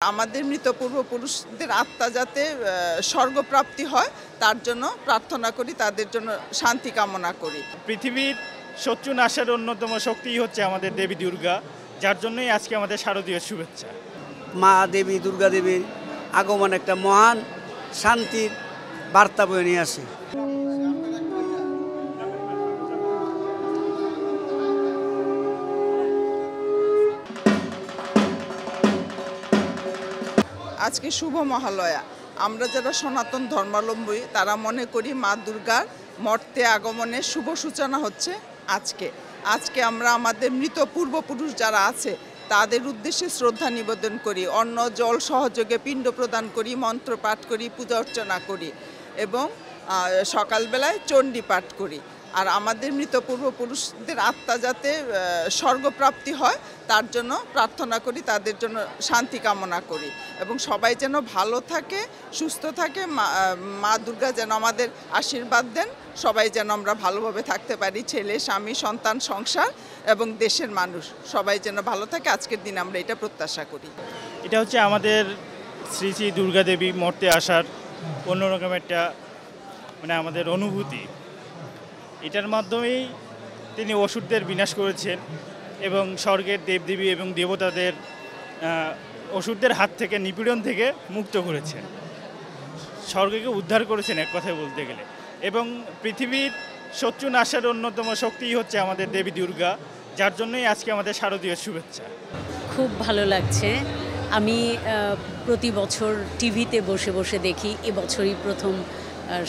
আমাদের মৃত পূর্বপুরুষদের আত্মা যাতে স্বর্গপ্রাপ্তি হয় তার জন্য প্রার্থনা করি, তাদের জন্য শান্তি কামনা করি। পৃথিবীর শত্রু নাশের অন্যতম শক্তিই হচ্ছে আমাদের দেবী দুর্গা, যার জন্যই আজকে আমাদের শারদীয় শুভেচ্ছা। মা দেবী দুর্গা দেবীর আগমন একটা মহান শান্তির বার্তা বয়ে নিয়ে আসে। আজকে শুভ মহালয়া। আমরা যারা সনাতন ধর্মাবলম্বী তারা মনে করি মা দুর্গার মর্তে আগমনের শুভ সূচনা হচ্ছে আজকে আমরা আমাদের মৃত পূর্বপুরুষ যারা আছে তাদের উদ্দেশ্যে শ্রদ্ধা নিবেদন করি, অন্ন জল সহযোগে পিণ্ড প্রদান করি, মন্ত্র পাঠ করি, পূজা অর্চনা করি এবং সকালবেলায় চণ্ডী পাঠ করি। আর আমাদের মৃত পূর্বপুরুষদের আত্মা যাতে স্বর্গপ্রাপ্তি হয় তার জন্য প্রার্থনা করি, তাদের জন্য শান্তি কামনা করি এবং সবাই যেন ভালো থাকে, সুস্থ থাকে। মা দুর্গা যেন আমাদের আশীর্বাদ দেন, সবাই যেন আমরা ভালোভাবে থাকতে পারি, ছেলে স্বামী সন্তান সংসার এবং দেশের মানুষ সবাই যেন ভালো থাকে। আজকের দিন আমরা এটা প্রত্যাশা করি। এটা হচ্ছে আমাদের শ্রী শ্রী দুর্গা দেবী মর্তে আসার অন্যরকম একটা আমাদের অনুভূতি। এটার মাধ্যমেই তিনি অসুরদের বিনাশ করেছেন এবং স্বর্গের দেবদেবী এবং দেবতাদের অসুরদের হাত থেকে, নিপীড়ন থেকে মুক্ত করেছেন, স্বর্গকে উদ্ধার করেছেন এক কথায় বলতে গেলে। এবং পৃথিবীর শত্রু নাশের অন্যতম শক্তিই হচ্ছে আমাদের দেবী দুর্গা, যার জন্যই আজকে আমাদের শারদীয় শুভেচ্ছা। খুব ভালো লাগছে। আমি প্রতি বছর টিভিতে বসে বসে দেখি, এবছরই প্রথম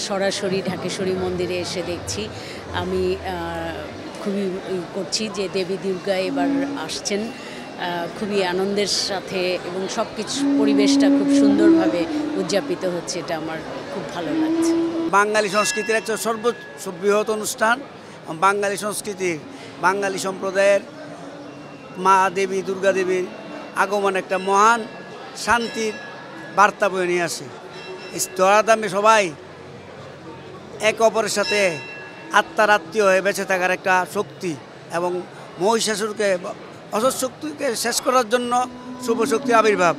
সরাসরি ঢাকেশ্বরী মন্দিরে এসে দেখছি। আমি খুবই করছি যে দেবী দুর্গা এবার আসছেন খুবই আনন্দের সাথে এবং সব কিছু পরিবেশটা খুব সুন্দরভাবে উদযাপিত হচ্ছে। এটা আমার খুব ভালো লাগছে। বাঙালি সংস্কৃতির একটা সর্ববৃহৎ অনুষ্ঠান। বাঙালি সংস্কৃতির, বাঙালি সম্প্রদায়ের মা দেবী দুর্গা দেবীর আগমন একটা মহান শান্তির বার্তা বয়ে নিয়ে আসে। এই ধরাধামে সবাই একে অপরের সাথে আত্মার আত্মীয় হয়ে বেঁচে থাকার একটা শক্তি এবং মহিষাসুরকে অসৎ শক্তিকে শেষ করার জন্য শুভ শক্তির আবির্ভাব।